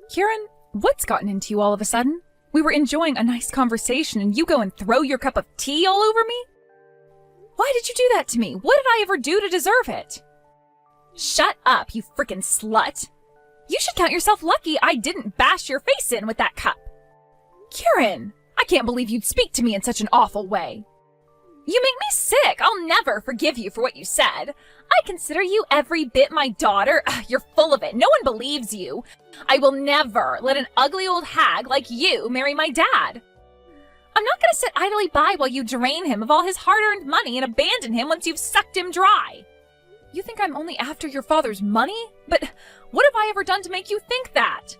Kieran, what's gotten into you all of a sudden? We were enjoying a nice conversation and you go and throw your cup of tea all over me? Why did you do that to me? What did I ever do to deserve it? Shut up, you frickin' slut. You should count yourself lucky I didn't bash your face in with that cup. Kieran, I can't believe you'd speak to me in such an awful way. You make me sick. I'll never forgive you for what you said. I consider you every bit my daughter. Ugh, you're full of it. No one believes you. I will never let an ugly old hag like you marry my dad. I'm not going to sit idly by while you drain him of all his hard-earned money and abandon him once you've sucked him dry. You think I'm only after your father's money? But what have I ever done to make you think that?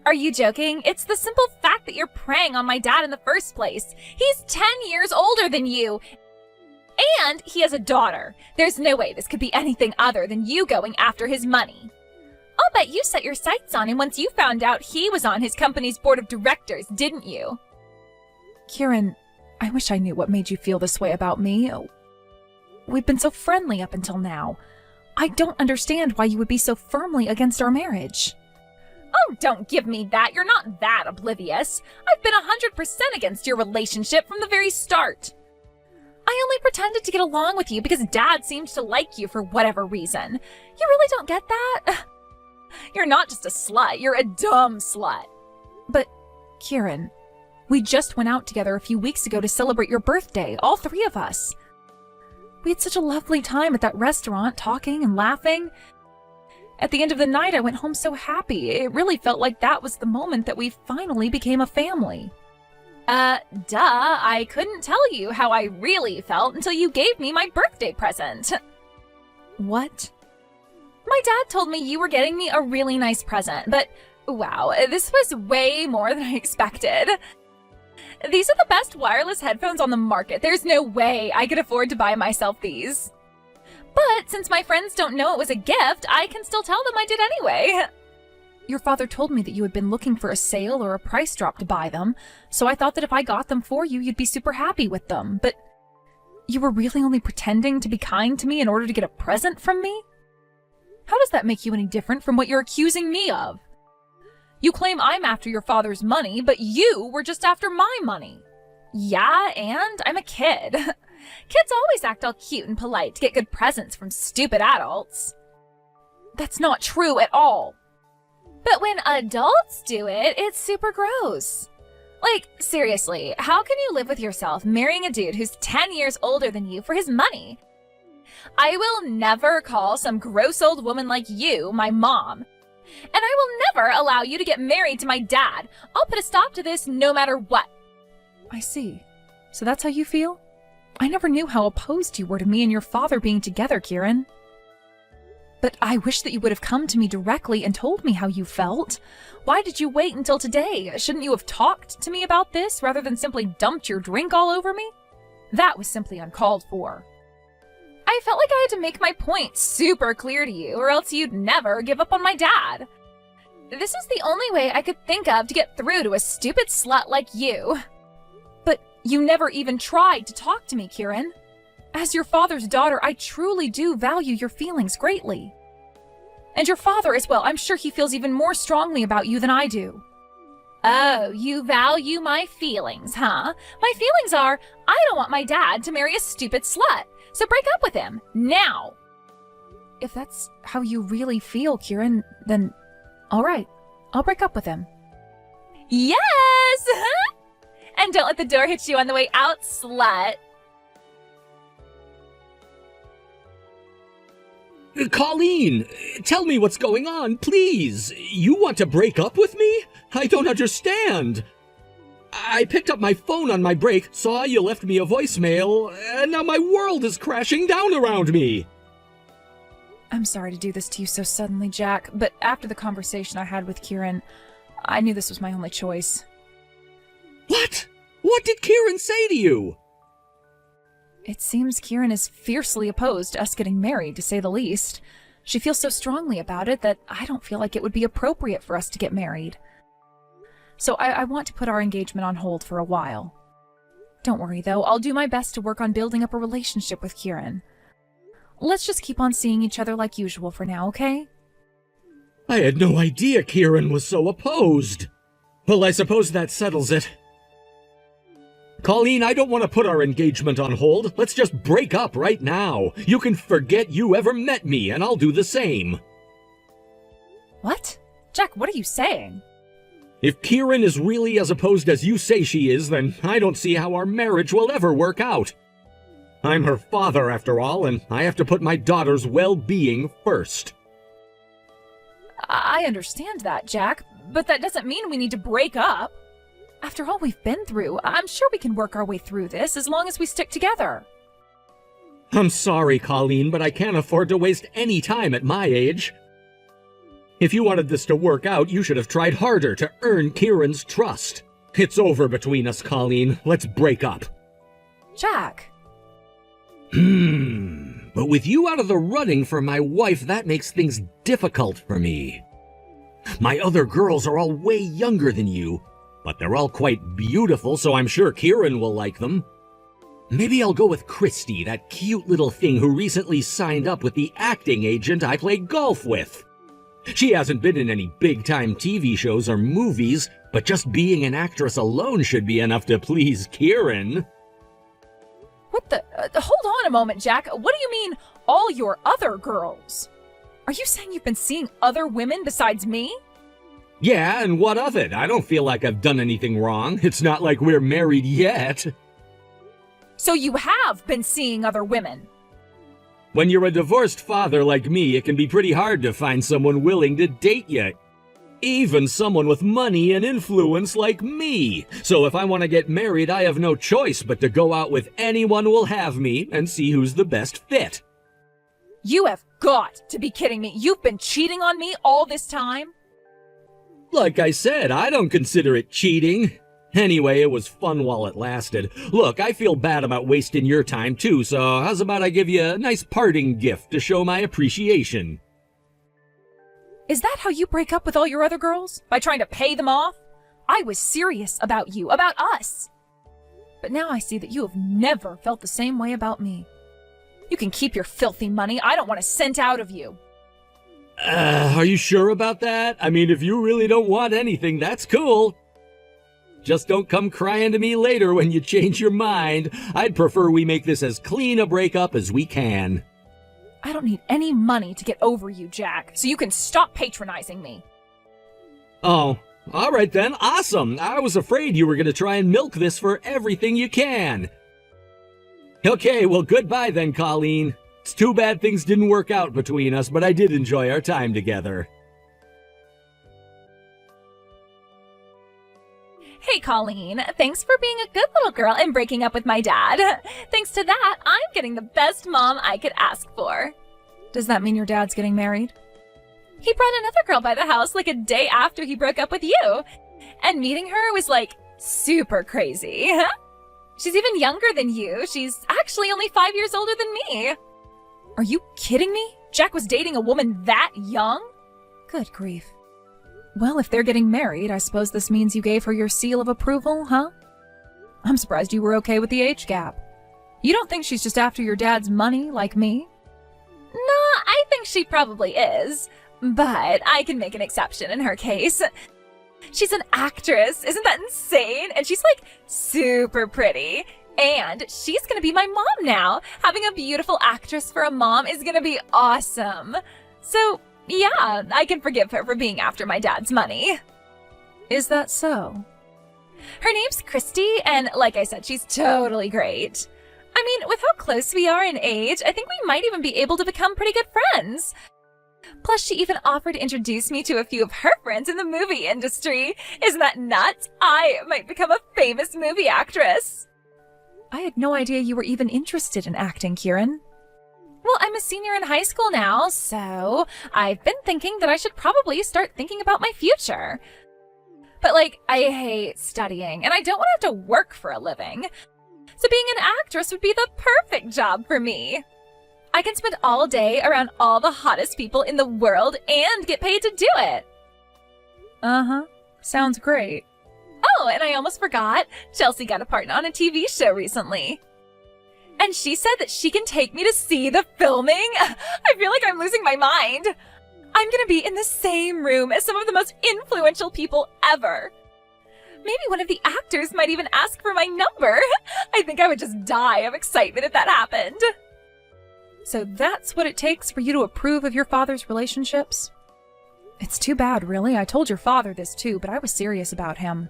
Are you joking? It's the simple fact that you're preying on my dad in the first place. He's 10 years older than you. And he has a daughter. There's no way this could be anything other than you going after his money. I'll bet you set your sights on him once you found out he was on his company's board of directors, didn't you? Kieran, I wish I knew what made you feel this way about me. We've been so friendly up until now. I don't understand why you would be so firmly against our marriage. Oh, don't give me that. You're not that oblivious. I've been 100% against your relationship from the very start. I only pretended to get along with you because Dad seemed to like you for whatever reason. You really don't get that? You're not just a slut. You're a dumb slut. But, Kieran, we just went out together a few weeks ago to celebrate your birthday, all three of us. We had such a lovely time at that restaurant, talking and laughing. At the end of the night, I went home so happy. It really felt like that was the moment that we finally became a family. I couldn't tell you how I really felt until you gave me my birthday present. What? My dad told me you were getting me a really nice present, but wow, this was way more than I expected. These are the best wireless headphones on the market. There's no way I could afford to buy myself these. But since my friends don't know it was a gift, I can still tell them I did anyway. Your father told me that you had been looking for a sale or a price drop to buy them, so I thought that if I got them for you, you'd be super happy with them. But you were really only pretending to be kind to me in order to get a present from me? How does that make you any different from what you're accusing me of? You claim I'm after your father's money, but you were just after my money. Yeah, and I'm a kid. Kids always act all cute and polite to get good presents from stupid adults. That's not true at all. But when adults do it, it's super gross. Like, seriously, how can you live with yourself marrying a dude who's 10 years older than you for his money? I will never call some gross old woman like you my mom. And I will never allow you to get married to my dad. I'll put a stop to this no matter what. I see. So that's how you feel? I never knew how opposed you were to me and your father being together, Kieran. But I wish that you would have come to me directly and told me how you felt. Why did you wait until today? Shouldn't you have talked to me about this rather than simply dumped your drink all over me? That was simply uncalled for. I felt like I had to make my point super clear to you, or else you'd never give up on my dad. This is the only way I could think of to get through to a stupid slut like you. But you never even tried to talk to me, Kieran. As your father's daughter, I truly do value your feelings greatly. And your father as well. I'm sure he feels even more strongly about you than I do. Oh, you value my feelings, huh? My feelings are, I don't want my dad to marry a stupid slut. So break up with him, now! If that's how you really feel, Kieran, then all right, I'll break up with him. Yes! And don't let the door hit you on the way out, slut. Colleen, tell me what's going on, please. You want to break up with me? I don't understand. I picked up my phone on my break, saw you left me a voicemail, and now my world is crashing down around me. I'm sorry to do this to you so suddenly, Jack, but after the conversation I had with Kieran, I knew this was my only choice. What? What did Kieran say to you? It seems Kieran is fiercely opposed to us getting married, to say the least. She feels so strongly about it that I don't feel like it would be appropriate for us to get married. So I want to put our engagement on hold for a while. Don't worry, though. I'll do my best to work on building up a relationship with Kieran. Let's just keep on seeing each other like usual for now, okay? I had no idea Kieran was so opposed. Well, I suppose that settles it. Colleen, I don't want to put our engagement on hold. Let's just break up right now. You can forget you ever met me, and I'll do the same. What? Jack, what are you saying? If Kieran is really as opposed as you say she is, then I don't see how our marriage will ever work out. I'm her father, after all, and I have to put my daughter's well-being first. I understand that, Jack, but that doesn't mean we need to break up. After all we've been through, I'm sure we can work our way through this as long as we stick together. I'm sorry, Colleen, but I can't afford to waste any time at my age. If you wanted this to work out, you should have tried harder to earn Kieran's trust. It's over between us, Colleen. Let's break up. Jack. But with you out of the running for my wife, that makes things difficult for me. My other girls are all way younger than you, but they're all quite beautiful, so I'm sure Kieran will like them. Maybe I'll go with Christy, that cute little thing who recently signed up with the acting agent I play golf with. She hasn't been in any big-time TV shows or movies, but just being an actress alone should be enough to please Kieran. What the? Hold on a moment, Jack. What do you mean, all your other girls? Are you saying you've been seeing other women besides me? Yeah, and what of it? I don't feel like I've done anything wrong. It's not like we're married yet. So you have been seeing other women? When you're a divorced father like me, it can be pretty hard to find someone willing to date you. Even someone with money and influence like me. So if I want to get married, I have no choice but to go out with anyone who will have me and see who's the best fit. You have got to be kidding me. You've been cheating on me all this time? Like I said, I don't consider it cheating. Anyway, it was fun while it lasted. Look, I feel bad about wasting your time too, so how's about I give you a nice parting gift to show my appreciation? Is that how you break up with all your other girls? By trying to pay them off? I was serious about you, about us. But now I see that you have never felt the same way about me. You can keep your filthy money. I don't want a cent out of you. Are you sure about that? I mean, if you really don't want anything, that's cool. Just don't come crying to me later when you change your mind. I'd prefer we make this as clean a breakup as we can. I don't need any money to get over you, Jack, so you can stop patronizing me. Oh, all right then. Awesome. I was afraid you were going to try and milk this for everything you can. Okay, well, goodbye then, Colleen. It's too bad things didn't work out between us, but I did enjoy our time together. Hey, Colleen, thanks for being a good little girl and breaking up with my dad. Thanks to that, I'm getting the best mom I could ask for. Does that mean your dad's getting married? He brought another girl by the house like a day after he broke up with you. And meeting her was like super crazy. She's even younger than you. She's actually only 5 years older than me. Are you kidding me? Jack was dating a woman that young? Good grief. Well, if they're getting married, I suppose this means you gave her your seal of approval, huh? I'm surprised you were okay with the age gap. You don't think she's just after your dad's money, like me? No, I think she probably is. But I can make an exception in her case. She's an actress, isn't that insane? And she's like super pretty. And she's gonna be my mom now. Having a beautiful actress for a mom is gonna be awesome. So, yeah, I can forgive her for being after my dad's money. Is that so? Her name's Christy, and like I said, she's totally great. I mean, with how close we are in age, I think we might even be able to become pretty good friends. Plus, she even offered to introduce me to a few of her friends in the movie industry. Isn't that nuts? I might become a famous movie actress. I had no idea you were even interested in acting, Kieran. Well, I'm a senior in high school now, so I've been thinking that I should probably start thinking about my future. But I hate studying, and I don't want to have to work for a living. So being an actress would be the perfect job for me. I can spend all day around all the hottest people in the world and get paid to do it. Uh-huh. Sounds great. Oh, and I almost forgot. Chelsea got a part on a TV show recently. And she said that she can take me to see the filming. I feel like I'm losing my mind. I'm gonna be in the same room as some of the most influential people ever. Maybe one of the actors might even ask for my number. I think I would just die of excitement if that happened. So that's what it takes for you to approve of your father's relationships? It's too bad, really. I told your father this too, but I was serious about him.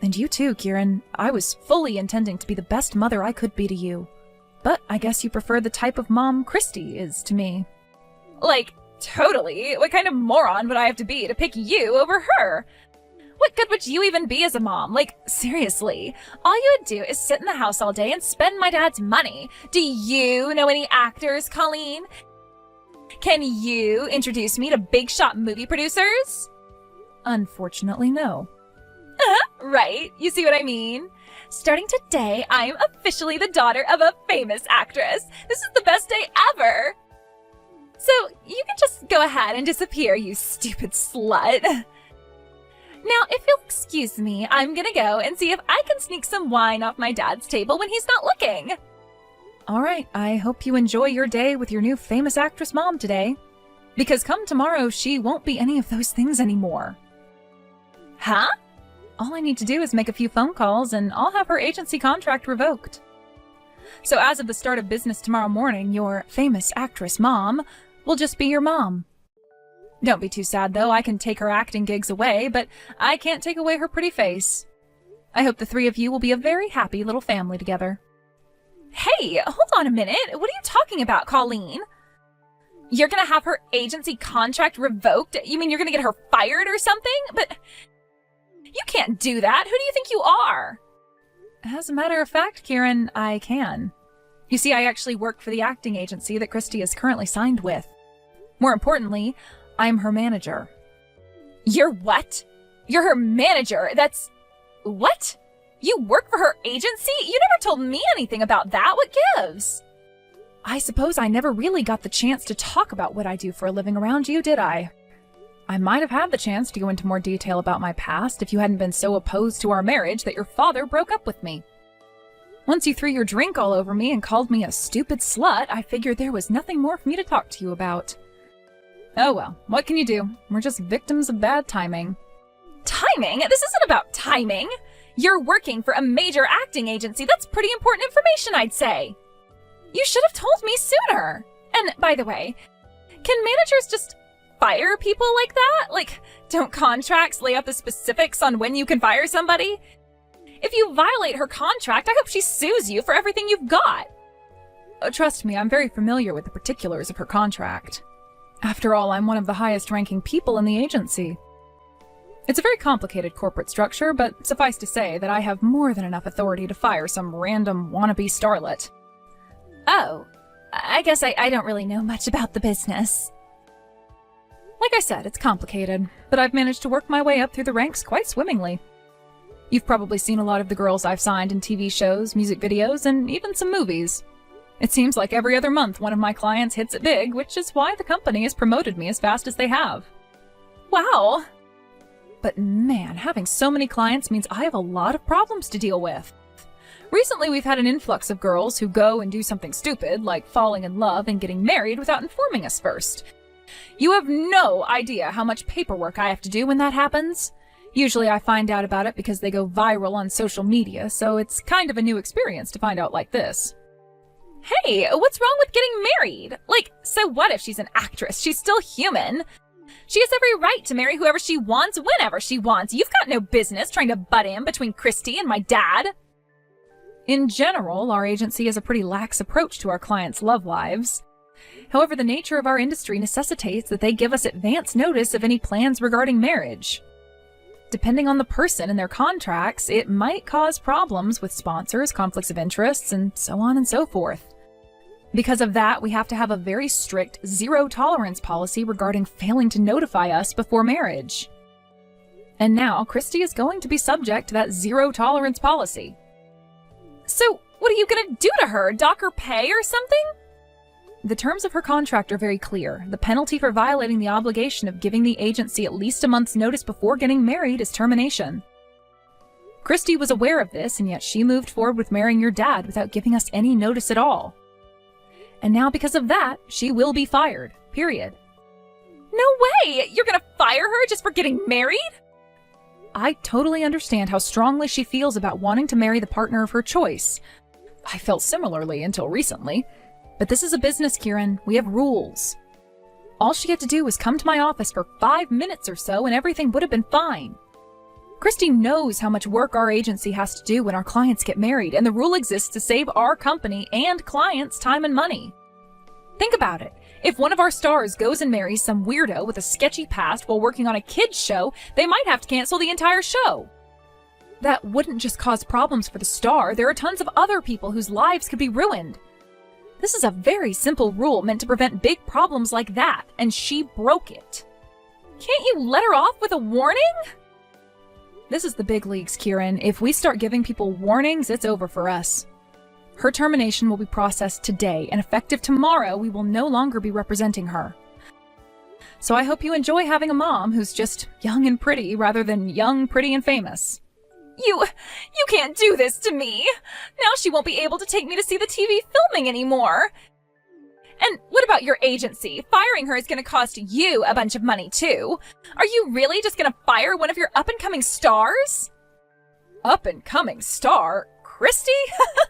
And you too, Kieran. I was fully intending to be the best mother I could be to you. But I guess you prefer the type of mom Christy is to me. Like, totally. What kind of moron would I have to be to pick you over her? What good would you even be as a mom? Like, seriously. All you would do is sit in the house all day and spend my dad's money. Do you know any actors, Colleen? Can you introduce me to big shot movie producers? Unfortunately, no. Right, you see what I mean? Starting today, I'm officially the daughter of a famous actress. This is the best day ever. So, you can just go ahead and disappear, you stupid slut. Now, if you'll excuse me, I'm gonna go and see if I can sneak some wine off my dad's table when he's not looking. All right, I hope you enjoy your day with your new famous actress mom today. Because come tomorrow, she won't be any of those things anymore. Huh? All I need to do is make a few phone calls and I'll have her agency contract revoked. So as of the start of business tomorrow morning, your famous actress mom will just be your mom. Don't be too sad though, I can take her acting gigs away, but I can't take away her pretty face. I hope the three of you will be a very happy little family together. Hey, hold on a minute. What are you talking about, Colleen? You're gonna have her agency contract revoked? You mean you're gonna get her fired or something? But you can't do that. Who do you think you are? As a matter of fact, Kieran, I can. You see, I actually work for the acting agency that Christy is currently signed with. More importantly, I'm her manager. You're what? You're her manager? That's... What? You work for her agency? You never told me anything about that. What gives? I suppose I never really got the chance to talk about what I do for a living around you, did I? I might have had the chance to go into more detail about my past if you hadn't been so opposed to our marriage that your father broke up with me. Once you threw your drink all over me and called me a stupid slut, I figured there was nothing more for me to talk to you about. Oh well, what can you do? We're just victims of bad timing. Timing? This isn't about timing! You're working for a major acting agency. That's pretty important information, I'd say. You should have told me sooner. And by the way, can managers just fire people like that? Like, don't contracts lay out the specifics on when you can fire somebody? If you violate her contract, I hope she sues you for everything you've got. Trust me, I'm very familiar with the particulars of her contract. After all, I'm one of the highest-ranking people in the agency. It's a very complicated corporate structure, but suffice to say that I have more than enough authority to fire some random wannabe starlet. Oh, I guess I don't really know much about the business. Like I said, it's complicated, but I've managed to work my way up through the ranks quite swimmingly. You've probably seen a lot of the girls I've signed in TV shows, music videos, and even some movies. It seems like every other month one of my clients hits it big, which is why the company has promoted me as fast as they have. Wow! But man, having so many clients means I have a lot of problems to deal with. Recently we've had an influx of girls who go and do something stupid, like falling in love and getting married without informing us first. You have no idea how much paperwork I have to do when that happens. Usually I find out about it because they go viral on social media, so it's kind of a new experience to find out like this. Hey, what's wrong with getting married? Like, so what if she's an actress? She's still human. She has every right to marry whoever she wants, whenever she wants. You've got no business trying to butt in between Christy and my dad. In general, our agency has a pretty lax approach to our clients' love lives. However, the nature of our industry necessitates that they give us advance notice of any plans regarding marriage. Depending on the person and their contracts, it might cause problems with sponsors, conflicts of interests, and so on and so forth. Because of that, we have to have a very strict zero-tolerance policy regarding failing to notify us before marriage. And now, Christy is going to be subject to that zero-tolerance policy. So, what are you gonna do to her? Dock her pay or something? The terms of her contract are very clear. The penalty for violating the obligation of giving the agency at least a month's notice before getting married is termination. Christy was aware of this, and yet she moved forward with marrying your dad without giving us any notice at all. And now because of that, she will be fired. Period. No way! You're gonna fire her just for getting married? I totally understand how strongly she feels about wanting to marry the partner of her choice. I felt similarly until recently. But this is a business, Kieran. We have rules. All she had to do was come to my office for 5 minutes or so and everything would have been fine. Christy knows how much work our agency has to do when our clients get married, and the rule exists to save our company and clients time and money. Think about it. If one of our stars goes and marries some weirdo with a sketchy past while working on a kids' show, they might have to cancel the entire show. That wouldn't just cause problems for the star. There are tons of other people whose lives could be ruined. This is a very simple rule meant to prevent big problems like that, and she broke it. Can't you let her off with a warning? This is the big leagues, Kieran. If we start giving people warnings, it's over for us. Her termination will be processed today, and effective tomorrow, we will no longer be representing her. So I hope you enjoy having a mom who's just young and pretty rather than young, pretty, and famous. You can't do this to me! Now she won't be able to take me to see the TV filming anymore! And what about your agency? Firing her is going to cost you a bunch of money, too. Are you really just going to fire one of your up-and-coming stars? Up-and-coming star? Christy?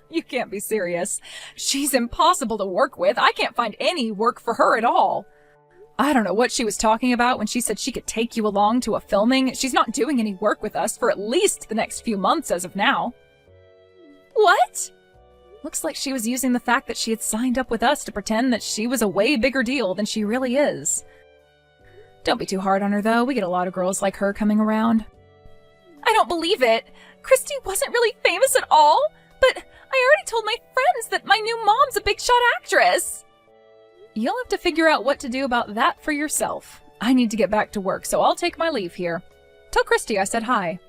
You can't be serious. She's impossible to work with. I can't find any work for her at all. I don't know what she was talking about when she said she could take you along to a filming. She's not doing any work with us for at least the next few months as of now. What? Looks like she was using the fact that she had signed up with us to pretend that she was a way bigger deal than she really is. Don't be too hard on her, though. We get a lot of girls like her coming around. I don't believe it. Christy wasn't really famous at all, but I already told my friends that my new mom's a big shot actress. You'll have to figure out what to do about that for yourself. I need to get back to work, so I'll take my leave here. Tell Christy I said hi.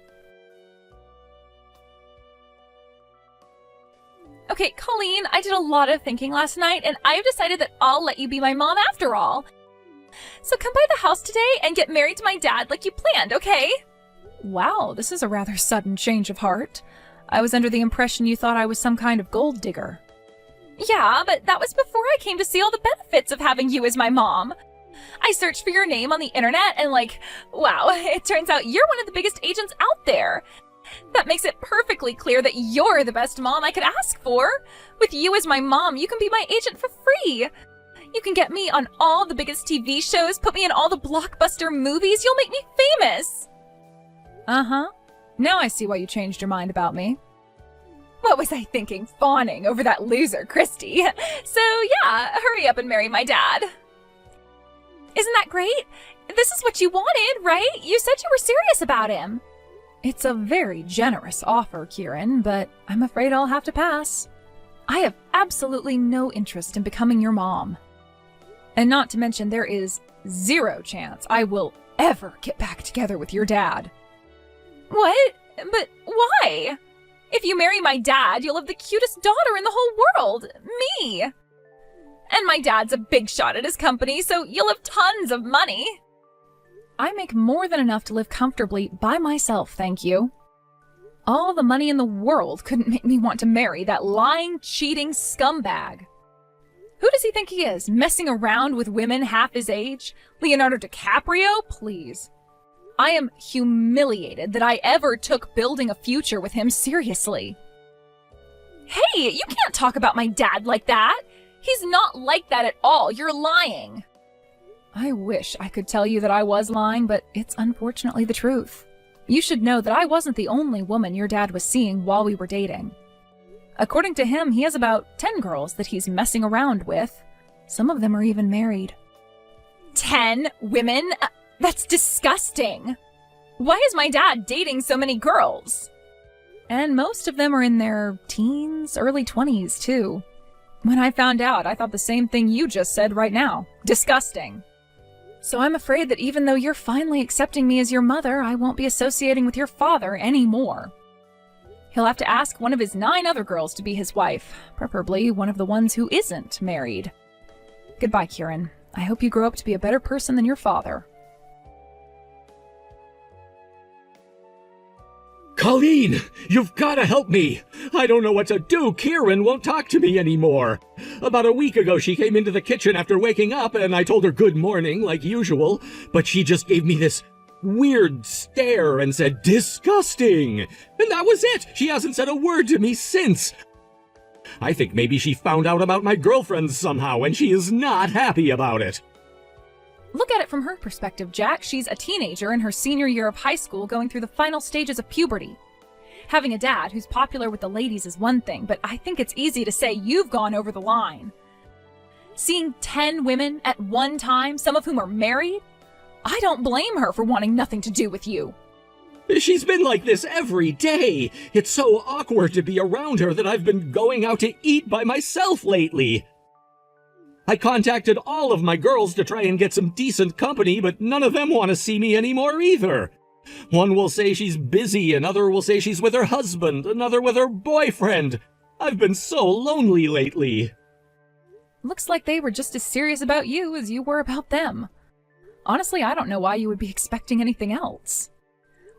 Okay, Colleen, I did a lot of thinking last night, and I've decided that I'll let you be my mom after all. So come by the house today and get married to my dad like you planned, okay? Wow, this is a rather sudden change of heart. I was under the impression you thought I was some kind of gold digger. Yeah, but that was before I came to see all the benefits of having you as my mom. I searched for your name on the internet and wow, it turns out you're one of the biggest agents out there. That makes it perfectly clear that you're the best mom I could ask for. With you as my mom, you can be my agent for free. You can get me on all the biggest TV shows, put me in all the blockbuster movies. You'll make me famous. Uh-huh. Now I see why you changed your mind about me. What was I thinking, fawning over that loser, Christy? So yeah, hurry up and marry my dad. Isn't that great? This is what you wanted, right? You said you were serious about him. It's a very generous offer, Kieran, but I'm afraid I'll have to pass. I have absolutely no interest in becoming your mom. And not to mention, there is 0 chance I will ever get back together with your dad. What? But why? If you marry my dad, you'll have the cutest daughter in the whole world, me. And my dad's a big shot at his company, so you'll have tons of money. I make more than enough to live comfortably by myself, thank you. All the money in the world couldn't make me want to marry that lying, cheating scumbag. Who does he think he is, messing around with women half his age? Leonardo DiCaprio? Please. I am humiliated that I ever took building a future with him seriously. Hey, you can't talk about my dad like that. He's not like that at all. You're lying. I wish I could tell you that I was lying, but it's unfortunately the truth. You should know that I wasn't the only woman your dad was seeing while we were dating. According to him, he has about 10 girls that he's messing around with. Some of them are even married. 10 women? That's disgusting. Why is my dad dating so many girls? And most of them are in their teens, early 20s, too. When I found out, I thought the same thing you just said right now. Disgusting. So I'm afraid that even though you're finally accepting me as your mother, I won't be associating with your father anymore. He'll have to ask one of his 9 other girls to be his wife, preferably one of the ones who isn't married. Goodbye, Kieran. I hope you grow up to be a better person than your father. Colleen, you've got to help me. I don't know what to do. Kieran won't talk to me anymore. About a week ago, she came into the kitchen after waking up, and I told her good morning, like usual, but she just gave me this weird stare and said, "Disgusting!" And that was it. She hasn't said a word to me since. I think maybe she found out about my girlfriends somehow, and she is not happy about it. Look at it from her perspective, Jack. She's a teenager in her senior year of high school going through the final stages of puberty. Having a dad who's popular with the ladies is one thing, but I think it's easy to say you've gone over the line. Seeing 10 women at one time, some of whom are married? I don't blame her for wanting nothing to do with you. She's been like this every day. It's so awkward to be around her that I've been going out to eat by myself lately. I contacted all of my girls to try and get some decent company, but none of them want to see me anymore either. One will say she's busy, another will say she's with her husband, another with her boyfriend. I've been so lonely lately. Looks like they were just as serious about you as you were about them. Honestly, I don't know why you would be expecting anything else.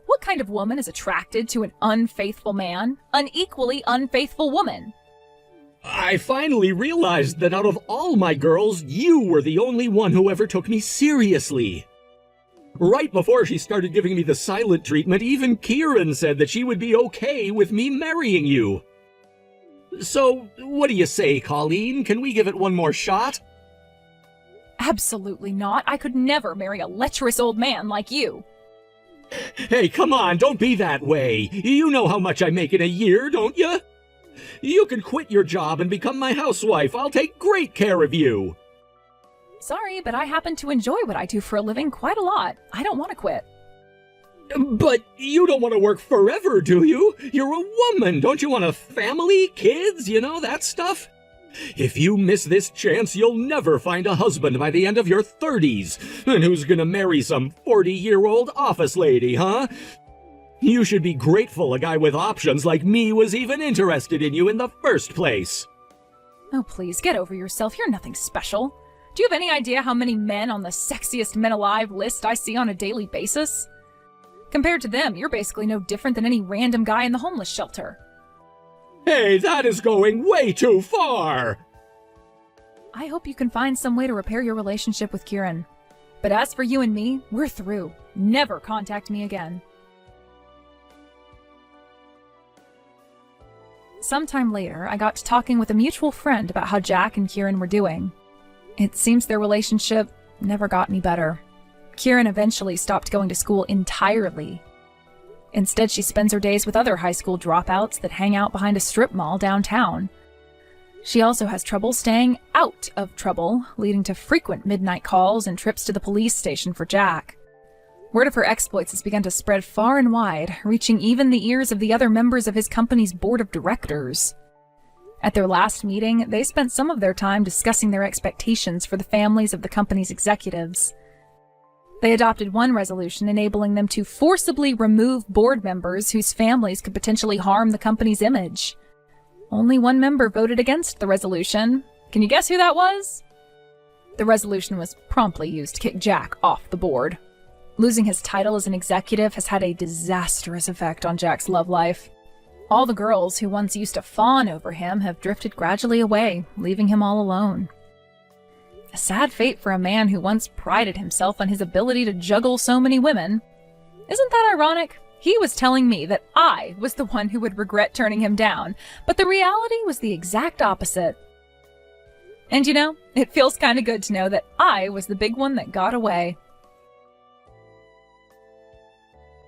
What kind of woman is attracted to an unfaithful man? An equally unfaithful woman? I finally realized that out of all my girls, you were the only one who ever took me seriously. Right before she started giving me the silent treatment, even Kieran said that she would be okay with me marrying you. So, what do you say, Colleen? Can we give it one more shot? Absolutely not. I could never marry a lecherous old man like you. Hey, come on, don't be that way. You know how much I make in a year, don't you? You can quit your job and become my housewife. I'll take great care of you. Sorry, but I happen to enjoy what I do for a living quite a lot. I don't want to quit. But you don't want to work forever, do you? You're a woman. Don't you want a family, kids, that stuff? If you miss this chance, you'll never find a husband by the end of your 30s. And who's gonna marry some 40-year-old office lady, huh? You should be grateful a guy with options like me was even interested in you in the first place. Oh, please, get over yourself. You're nothing special. Do you have any idea how many men on the sexiest men alive list I see on a daily basis? Compared to them, you're basically no different than any random guy in the homeless shelter. Hey, that is going way too far! I hope you can find some way to repair your relationship with Kieran. But as for you and me, we're through. Never contact me again. Sometime later, I got to talking with a mutual friend about how Jack and Kieran were doing. It seems their relationship never got any better. Kieran eventually stopped going to school entirely. Instead, she spends her days with other high school dropouts that hang out behind a strip mall downtown. She also has trouble staying out of trouble, leading to frequent midnight calls and trips to the police station for Jack. Word of her exploits has begun to spread far and wide, reaching even the ears of the other members of his company's board of directors. At their last meeting, they spent some of their time discussing their expectations for the families of the company's executives. They adopted one resolution enabling them to forcibly remove board members whose families could potentially harm the company's image. Only one member voted against the resolution. Can you guess who that was? The resolution was promptly used to kick Jack off the board. Losing his title as an executive has had a disastrous effect on Jack's love life. All the girls who once used to fawn over him have drifted gradually away, leaving him all alone. A sad fate for a man who once prided himself on his ability to juggle so many women. Isn't that ironic? He was telling me that I was the one who would regret turning him down, but the reality was the exact opposite. And it feels kind of good to know that I was the big one that got away.